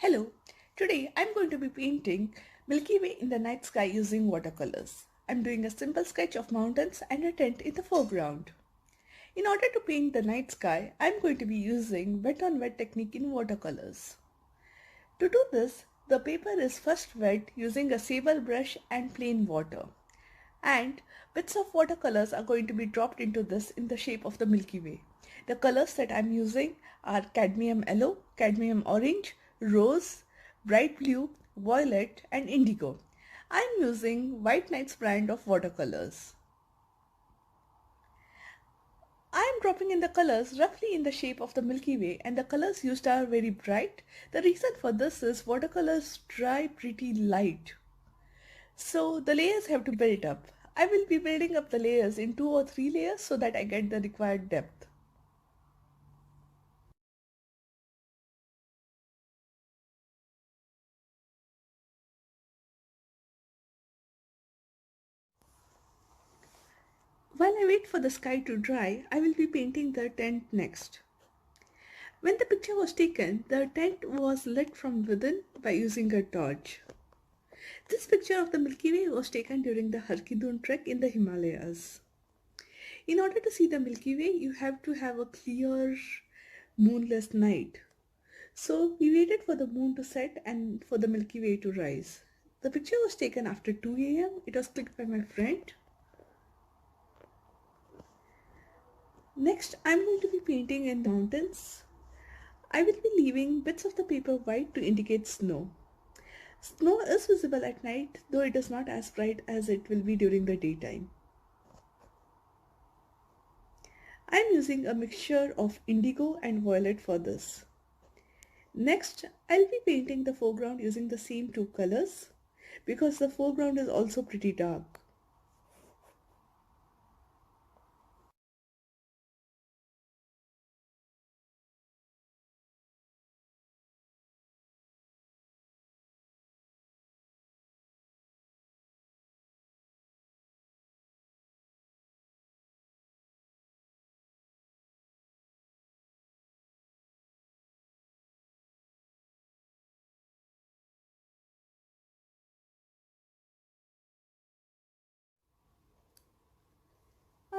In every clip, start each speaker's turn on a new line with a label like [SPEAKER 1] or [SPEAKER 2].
[SPEAKER 1] Hello, today I'm going to be painting Milky Way in the night sky using watercolors. I'm doing a simple sketch of mountains and a tent in the foreground. In order to paint the night sky, I'm going to be using wet on wet technique in watercolors. To do this, the paper is first wet using a sable brush and plain water. And bits of watercolors are going to be dropped into this in the shape of the Milky Way. The colors that I'm using are cadmium yellow, cadmium orange, rose, bright blue, violet and indigo. I'm using whitenights brand of watercolors. I'm dropping in the colors roughly in the shape of the Milky Way, and the colors used are very bright. The reason for this is watercolors dry pretty light, so the layers have to build up. I will be building up the layers in 2 or 3 layers so that I get the required depth. While I wait for the sky to dry, I will be painting the tent next. When the picture was taken, the tent was lit from within by using a torch. This picture of the Milky Way was taken during the Harkidun trek in the Himalayas. In order to see the Milky Way, you have to have a clear, moonless night. So we waited for the moon to set and for the Milky Way to rise. The picture was taken after 2 a.m. It was clicked by my friend. Next, I'm going to be painting in the mountains. I will be leaving bits of the paper white to indicate snow. Snow is visible at night, though it is not as bright as it will be during the daytime. I am using a mixture of indigo and violet for this. Next, I'll be painting the foreground using the same two colors because the foreground is also pretty dark.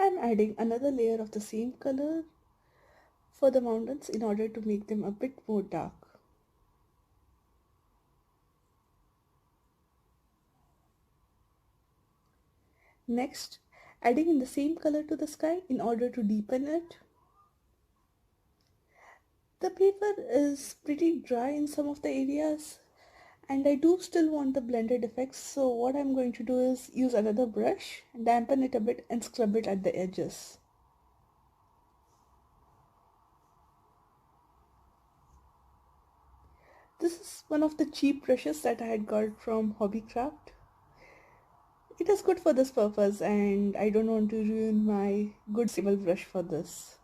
[SPEAKER 1] I'm adding another layer of the same color for the mountains in order to make them a bit more dark. Next, adding in the same color to the sky in order to deepen it. The paper is pretty dry in some of the areas and I do still want the blended effects, so what I'm going to do is use another brush, dampen it a bit and scrub it at the edges. This is one of the cheap brushes that I had got from Hobbycraft. It is good for this purpose and I don't want to ruin my good stable brush for this.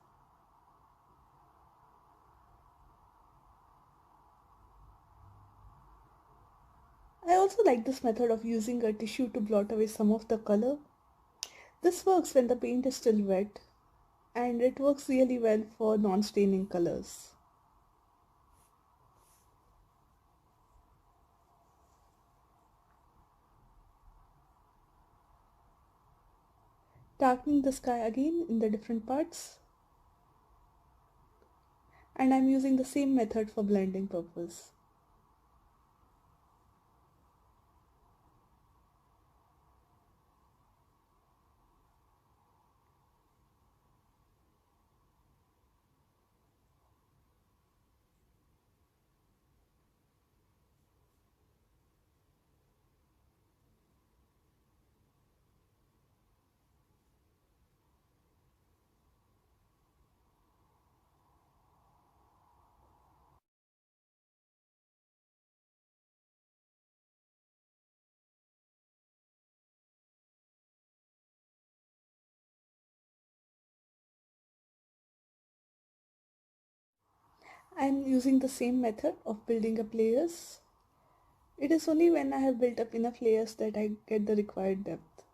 [SPEAKER 1] I also like this method of using a tissue to blot away some of the color. This works when the paint is still wet and it works really well for non-staining colors. Darkening the sky again in the different parts, and I'm using the same method for blending purpose. I'm using the same method of building up layers. It is only when I have built up enough layers that I get the required depth.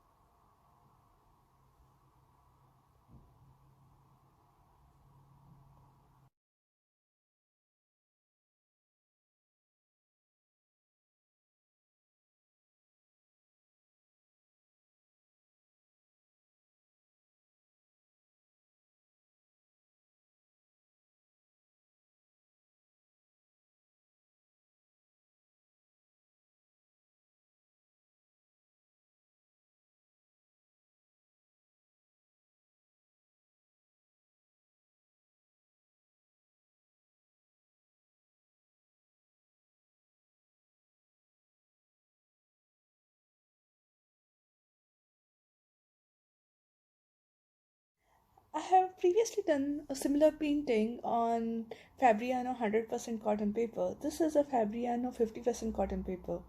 [SPEAKER 1] I have previously done a similar painting on Fabriano 100% cotton paper. This is a Fabriano 50% cotton paper.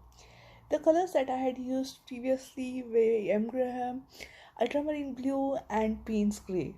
[SPEAKER 1] The colors that I had used previously were M. Graham, ultramarine blue, and Payne's grey.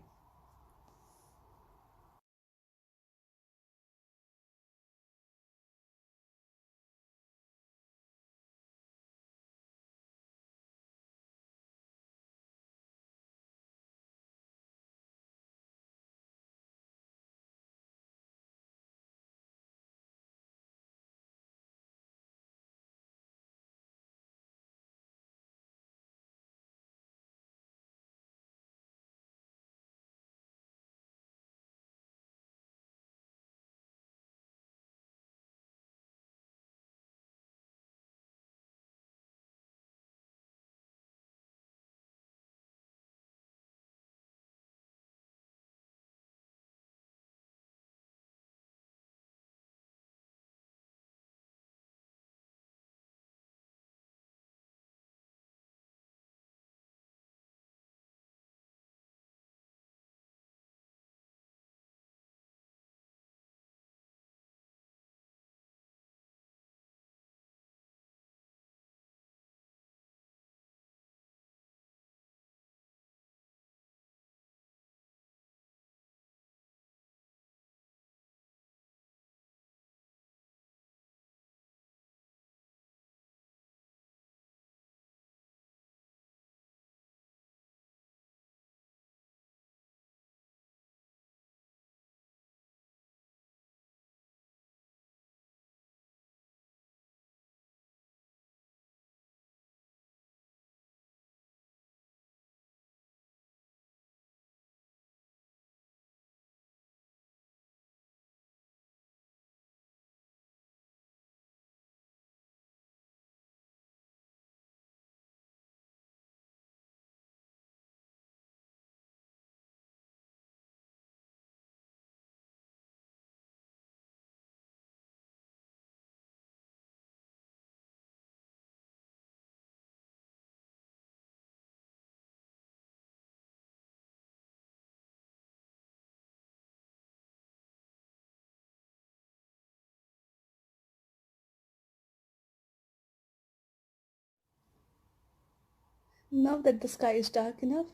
[SPEAKER 1] Now that the sky is dark enough,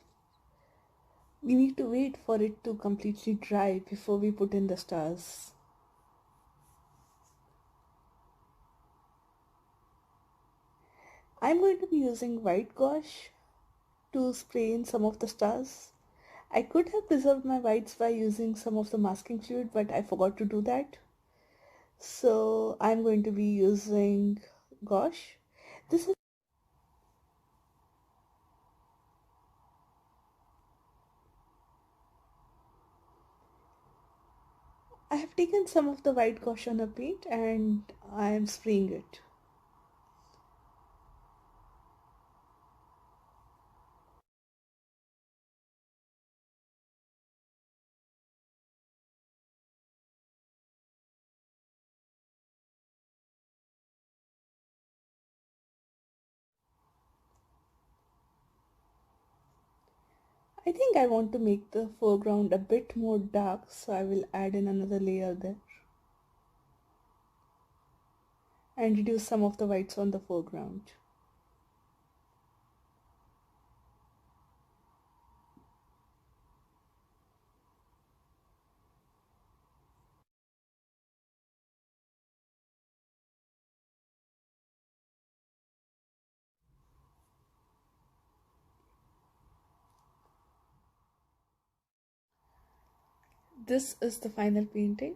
[SPEAKER 1] we need to wait for it to completely dry before we put in the stars. I'm going to be using white gouache to spray in some of the stars. I could have preserved my whites by using some of the masking fluid, but I forgot to do that. So I'm going to be using gouache. This is I have taken some of the white gouache on a paint and I am spraying it. I think I want to make the foreground a bit more dark, so I will add in another layer there and reduce some of the whites on the foreground. This is the final painting.